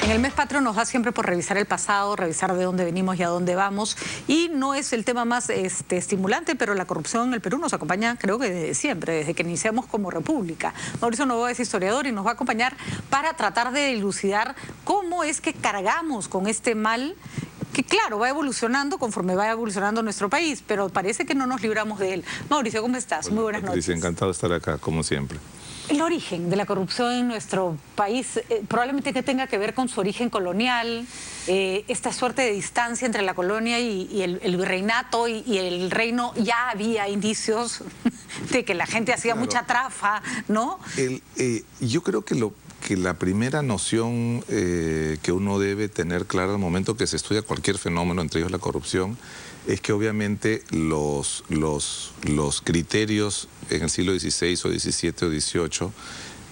En el mes patrio nos da siempre por revisar el pasado, revisar de dónde venimos y a dónde vamos. Y no es el tema más estimulante, pero la corrupción en el Perú nos acompaña, creo que desde siempre, desde que iniciamos como república. Mauricio Novoa es historiador y nos va a acompañar para tratar de dilucidar cómo es que cargamos con este mal que, claro, va evolucionando conforme va evolucionando nuestro país, pero parece que no nos libramos de él. Mauricio, ¿cómo estás? Hola, muy buenas Patricia, noches. Encantado de estar acá, como siempre. El origen de la corrupción en nuestro país probablemente que tenga que ver con su origen colonial, esta suerte de distancia entre la colonia y el virreinato y el reino. Ya había indicios de que la gente hacía mucha trafa, ¿no? Yo creo que la primera noción que uno debe tener clara al momento que se estudia cualquier fenómeno, entre ellos la corrupción, es que obviamente los criterios en el siglo XVI o XVII o XVIII,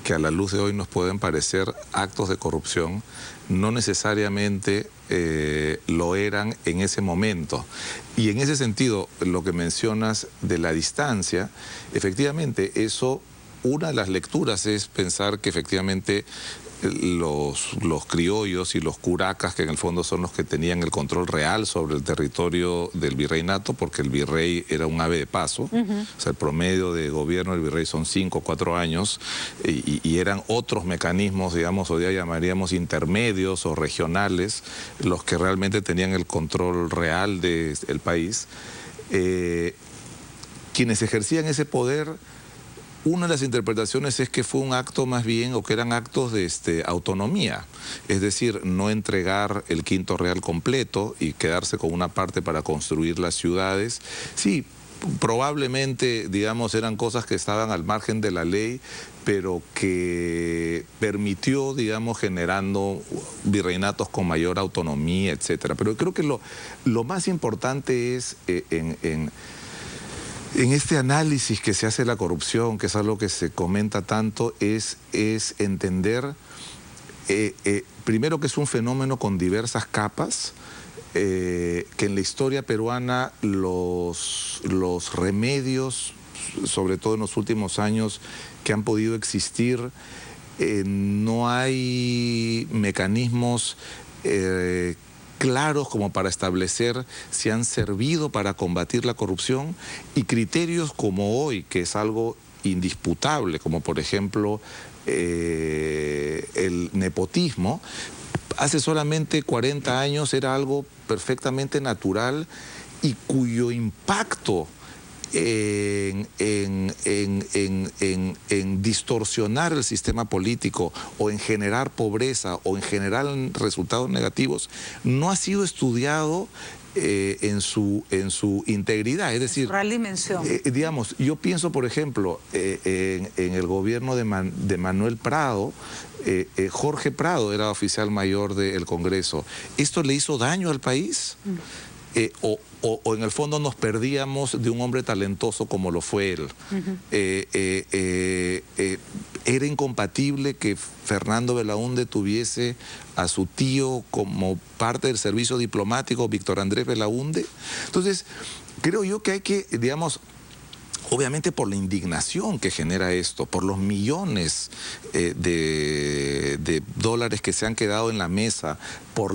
que a la luz de hoy nos pueden parecer actos de corrupción, no necesariamente lo eran en ese momento. Y en ese sentido, lo que mencionas de la distancia, efectivamente, eso, una de las lecturas es pensar que efectivamente los criollos y los curacas, que en el fondo son los que tenían el control real sobre el territorio del virreinato, porque el virrey era un ave de paso, o sea, el promedio de gobierno del virrey son 5 o 4 años, y eran otros mecanismos, digamos, hoy día llamaríamos intermedios o regionales, los que realmente tenían el control real del país. Quienes ejercían ese poder, una de las interpretaciones es que fue un acto más bien, o que eran actos de autonomía, es decir, no entregar el quinto real completo y quedarse con una parte para construir las ciudades. Sí, probablemente, digamos, eran cosas que estaban al margen de la ley, pero que permitió, digamos, generando virreinatos con mayor autonomía, etcétera. Pero creo que lo más importante es en este análisis que se hace de la corrupción, que es algo que se comenta tanto, es entender primero que es un fenómeno con diversas capas, que en la historia peruana los remedios, sobre todo en los últimos años, que han podido existir, no hay mecanismos claros como para establecer si han servido para combatir la corrupción, y criterios como hoy, que es algo indisputable, como por ejemplo el nepotismo, hace solamente 40 años era algo perfectamente natural y cuyo impacto en distorsionar el sistema político, o en generar pobreza, o en generar resultados negativos, no ha sido estudiado en su integridad. Es decir, real dimensión. Digamos, yo pienso, por ejemplo, en el gobierno de Manuel Prado. Jorge Prado era oficial mayor del Congreso. ¿Esto le hizo daño al país? O en el fondo nos perdíamos de un hombre talentoso como lo fue él. Era incompatible que Fernando Belaúnde tuviese a su tío como parte del servicio diplomático, Víctor Andrés Belaúnde. Entonces, creo yo que hay que, digamos, obviamente por la indignación que genera esto, por los millones de dólares que se han quedado en la mesa, por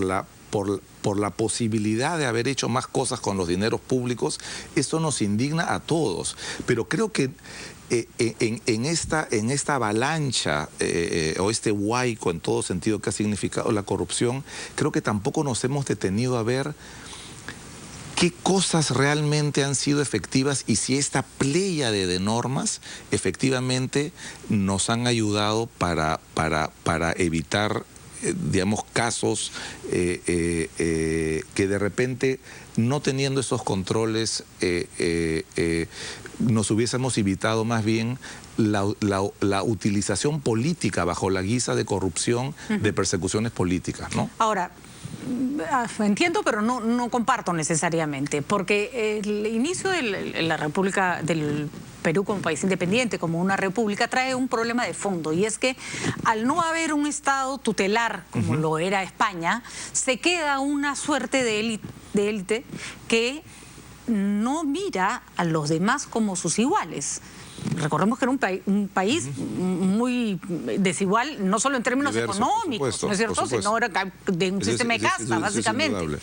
la posibilidad de haber hecho más cosas con los dineros públicos, esto nos indigna a todos. Pero creo que en esta avalancha o este huaico en todo sentido que ha significado la corrupción, creo que tampoco nos hemos detenido a ver qué cosas realmente han sido efectivas y si esta pléyade de normas efectivamente nos han ayudado para evitar digamos, casos que de repente, no teniendo esos controles, nos hubiésemos evitado más bien la utilización política bajo la guisa de corrupción, de persecuciones políticas, ¿no? Ahora, entiendo, pero no comparto necesariamente, porque el inicio de la República del Perú como país independiente, como una república, trae un problema de fondo, y es que al no haber un Estado tutelar como lo era España, se queda una suerte de élite que no mira a los demás como sus iguales. recordemos que era un país muy desigual, no solo en términos Diverso, económicos, ¿no es cierto?, sino era de un sistema de casta, básicamente.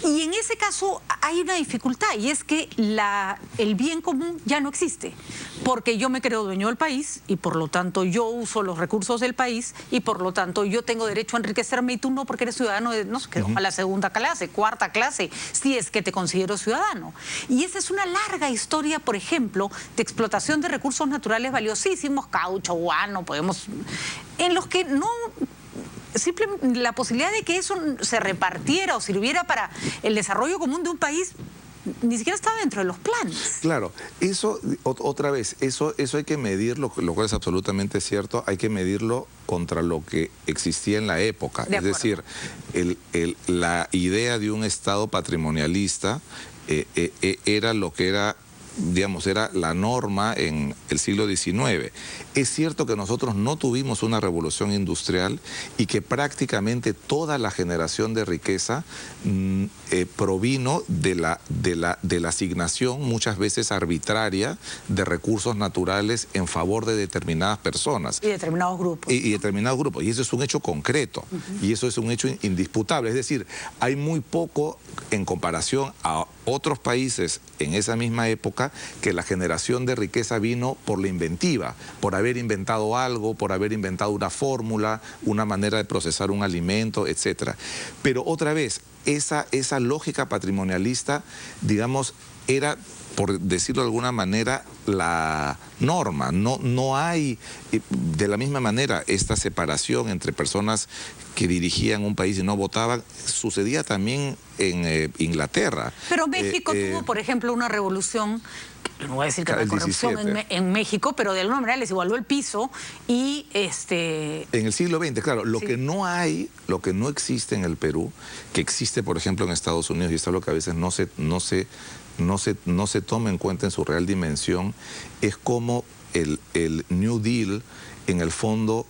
Y en ese caso hay una dificultad, y es que el bien común ya no existe, porque yo me creo dueño del país y por lo tanto yo uso los recursos del país y por lo tanto yo tengo derecho a enriquecerme y tú no, porque eres ciudadano de, no sé, a la segunda clase, cuarta clase, si es que te considero ciudadano. Y esa es una larga historia, por ejemplo, de explotación de recursos naturales valiosísimos, caucho, guano, en los que no... Simplemente la posibilidad de que eso se repartiera o sirviera para el desarrollo común de un país ni siquiera estaba dentro de los planes. Claro, eso, otra vez, eso hay que medirlo, lo cual es absolutamente cierto, hay que medirlo contra lo que existía en la época. Es decir, la idea de un Estado patrimonialista era lo que era, digamos, era la norma en el siglo XIX. Es cierto que nosotros no tuvimos una revolución industrial y que prácticamente toda la generación de riqueza provino de la asignación, muchas veces arbitraria, de recursos naturales en favor de determinadas personas. Y determinados grupos. Y determinados grupos. Y eso es un hecho concreto. Y eso es un hecho indisputable. Es decir, hay muy poco en comparación a otros países en esa misma época que la generación de riqueza vino por la inventiva, por haber inventado algo, por haber inventado una fórmula, una manera de procesar un alimento, etc. Pero otra vez, esa lógica patrimonialista, digamos, era, por decirlo de alguna manera, la norma. No hay, de la misma manera, esta separación entre personas que dirigían un país y no votaban, sucedía también en Inglaterra. Pero México tuvo, por ejemplo, una revolución, no voy a decir que la corrupción en México, pero de alguna manera les igualó el piso y En el siglo XX, claro, lo que no hay, lo que no existe en el Perú, que existe, por ejemplo, en Estados Unidos, y esto es lo que a veces no se toma en cuenta en su real dimensión, es como el New Deal, en el fondo,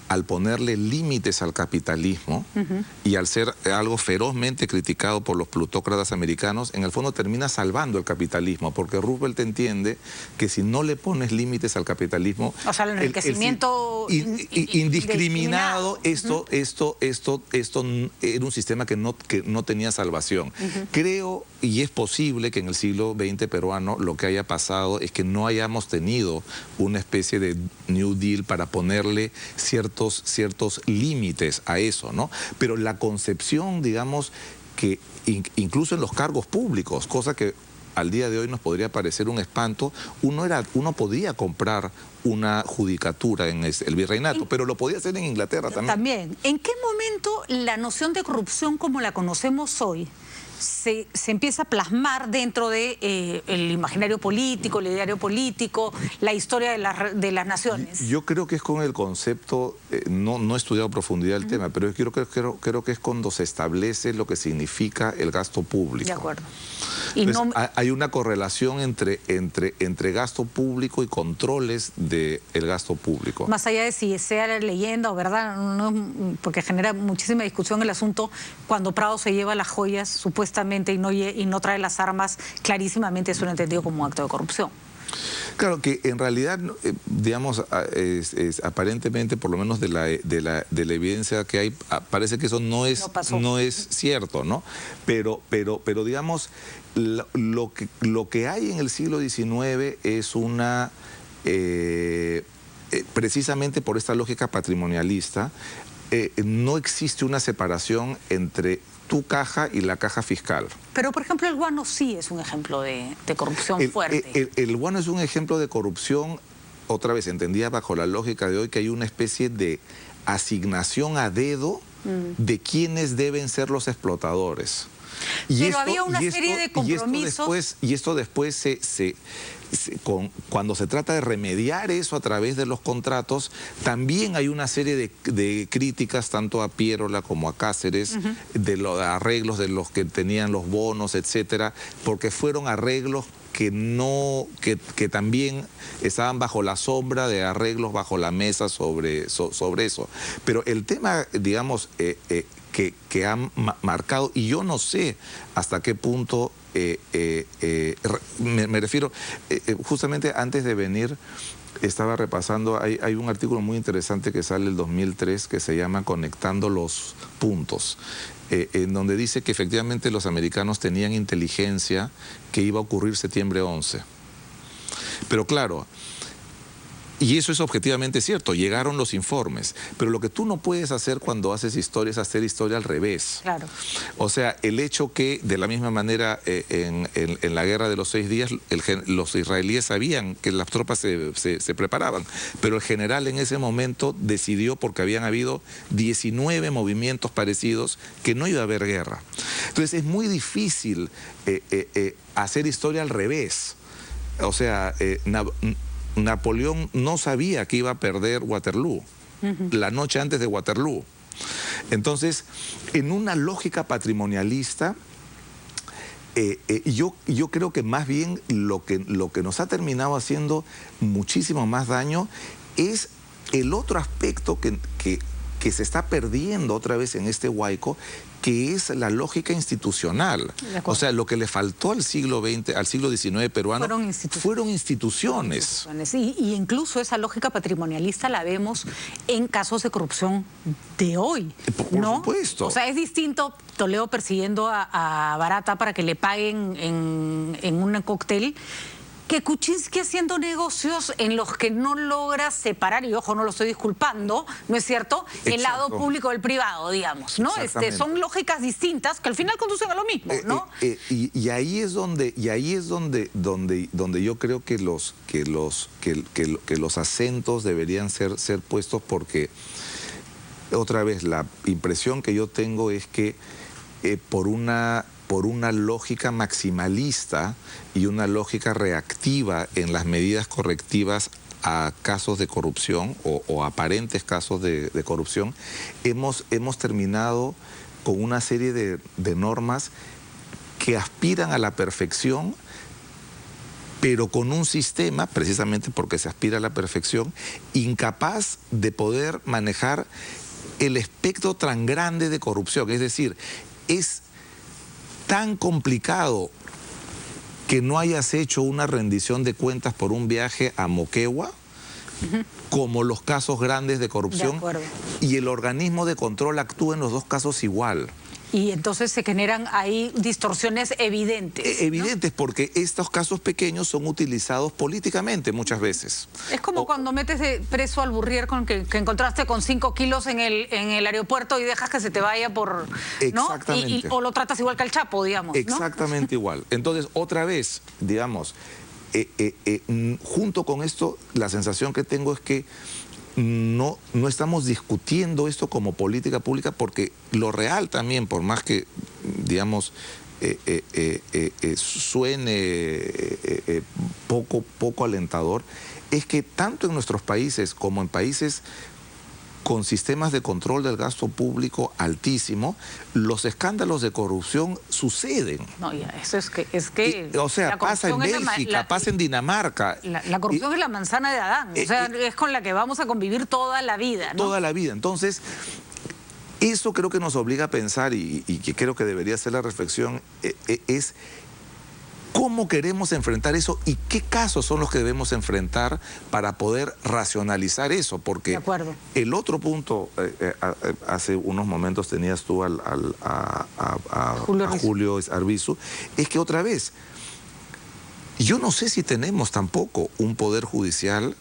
al ponerle límites al capitalismo y al ser algo ferozmente criticado por los plutócratas americanos, en el fondo termina salvando el capitalismo, porque Roosevelt entiende que si no le pones límites al capitalismo... O sea, el enriquecimiento indiscriminado, esto era un sistema que no tenía salvación. Creo, y es posible que en el siglo XX peruano lo que haya pasado es que no hayamos tenido una especie de New Deal para ponerle ciertos límites a eso, ¿no? Pero la concepción, digamos, que incluso en los cargos públicos, cosa que al día de hoy nos podría parecer un espanto, uno podía comprar una judicatura en el virreinato, pero lo podía hacer en Inglaterra también. ¿En qué momento la noción de corrupción como la conocemos hoy se empieza a plasmar dentro de el imaginario político, el ideario político, la historia de las naciones? Yo creo que es con el concepto, no he estudiado a profundidad el tema, pero yo creo que es cuando se establece lo que significa el gasto público. De acuerdo. Y entonces, hay una correlación entre gasto público y controles del gasto público. Más allá de si sea la leyenda o verdad, no, porque genera muchísima discusión el asunto, cuando Prado se lleva las joyas, supuestamente, y no trae las armas, clarísimamente eso lo entendido como un acto de corrupción. Claro que en realidad, digamos, aparentemente, por lo menos de la evidencia que hay, parece que eso no es cierto, ¿no? Pero digamos, lo que hay en el siglo XIX es una, precisamente por esta lógica patrimonialista, no existe una separación entre tu caja y la caja fiscal. Pero, por ejemplo, el guano sí es un ejemplo de corrupción fuerte. El guano es un ejemplo de corrupción, otra vez, entendida bajo la lógica de hoy, que hay una especie de asignación a dedo de quiénes deben ser los explotadores. Pero había una serie de compromisos. Y esto después cuando se trata de remediar eso a través de los contratos, también hay una serie de críticas tanto a Pierola como a Cáceres, de los arreglos de los que tenían los bonos, etcétera, porque fueron arreglos que también estaban bajo la sombra de arreglos bajo la mesa sobre eso. Pero el tema, digamos, que han marcado, y yo no sé hasta qué punto, me refiero, justamente antes de venir, estaba repasando, hay un artículo muy interesante que sale el 2003 que se llama Conectando los puntos, en donde dice que efectivamente los americanos tenían inteligencia que iba a ocurrir septiembre 11. Pero claro, y eso es objetivamente cierto, llegaron los informes, pero lo que tú no puedes hacer cuando haces historia es hacer historia al revés. Claro. O sea, el hecho que de la misma manera en la guerra de los 6 días los israelíes sabían que las tropas se preparaban, pero el general en ese momento decidió, porque habían habido 19 movimientos parecidos, que no iba a haber guerra. Entonces es muy difícil hacer historia al revés. O sea, Napoleón no sabía que iba a perder Waterloo, la noche antes de Waterloo. Entonces, en una lógica patrimonialista, yo creo que más bien lo que nos ha terminado haciendo muchísimo más daño es el otro aspecto que se está perdiendo otra vez en este huaico, que es la institucional. O sea, lo que le faltó al siglo XX, al siglo XIX peruano, fueron instituciones. Y incluso esa lógica patrimonialista la vemos en casos de corrupción de hoy, ¿no? Por supuesto. O sea, es distinto Toledo persiguiendo a Barata para que le paguen en un cóctel, que Kuczynski haciendo negocios en los que no logra separar, y ojo, no lo estoy disculpando, ¿no es cierto?, el lado público del privado, digamos, ¿no? Son lógicas distintas que al final conducen a lo mismo, ¿no? Y ahí es donde yo creo que los acentos deberían ser puestos, porque otra vez la impresión que yo tengo es que por una lógica maximalista y una lógica reactiva en las medidas correctivas a casos de corrupción o aparentes casos de corrupción, hemos terminado con una serie de normas que aspiran a la perfección, pero con un sistema, precisamente porque se aspira a la perfección, incapaz de poder manejar el espectro tan grande de corrupción. Es decir, es tan complicado que no hayas hecho una rendición de cuentas por un viaje a Moquegua, como los casos grandes de corrupción, y el organismo de control actúa en los dos casos igual. Y entonces se generan ahí distorsiones evidentes. Evidentes, ¿no? Porque estos casos pequeños son utilizados políticamente muchas veces. Es como cuando metes preso al burrier que encontraste con 5 kilos en el aeropuerto y dejas que se te vaya por... ¿no? Exactamente. O lo tratas igual que al Chapo, digamos, ¿no? Exactamente igual. Entonces, otra vez, digamos, junto con esto, la sensación que tengo es que no estamos discutiendo esto como política pública, porque lo real también, por más que, digamos, suene poco alentador, es que tanto en nuestros países como en países con sistemas de control del gasto público altísimo, los escándalos de corrupción suceden. No, ya, eso es que o sea, pasa en Bélgica, pasa en Dinamarca. La corrupción es la manzana de Adán, o sea, es con la que vamos a convivir toda la vida, ¿no? Toda la vida. Entonces, eso creo que nos obliga a pensar, y que creo que debería ser la reflexión, es cómo queremos enfrentar eso y qué casos son los que debemos enfrentar para poder racionalizar eso. Porque el otro punto, hace unos momentos tenías tú a Julio Arbizu, es que otra vez, yo no sé si tenemos tampoco un poder judicial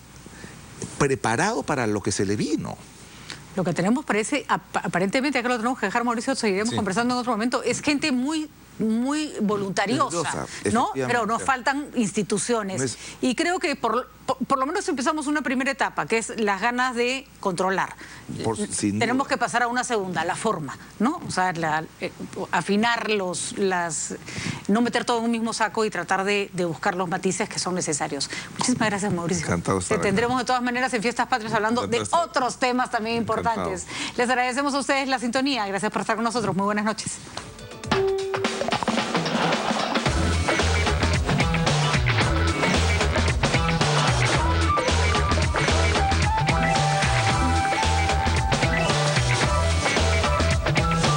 preparado para lo que se le vino. Lo que tenemos parece, aparentemente, acá lo tenemos que dejar, Mauricio, seguiremos conversando en otro momento, es gente muy voluntariosa, ¿no? Pero nos faltan instituciones. Y creo que por lo menos empezamos una primera etapa, que es las ganas de controlar. Tenemos que pasar a una segunda, la forma, ¿no? O sea, afinar no meter todo en un mismo saco y tratar de buscar los matices que son necesarios. Muchísimas gracias, Mauricio. Encantado. Te tendremos de todas maneras en Fiestas Patrias hablando de otros temas también importantes. Les agradecemos a ustedes la sintonía. Gracias por estar con nosotros. Muy buenas noches.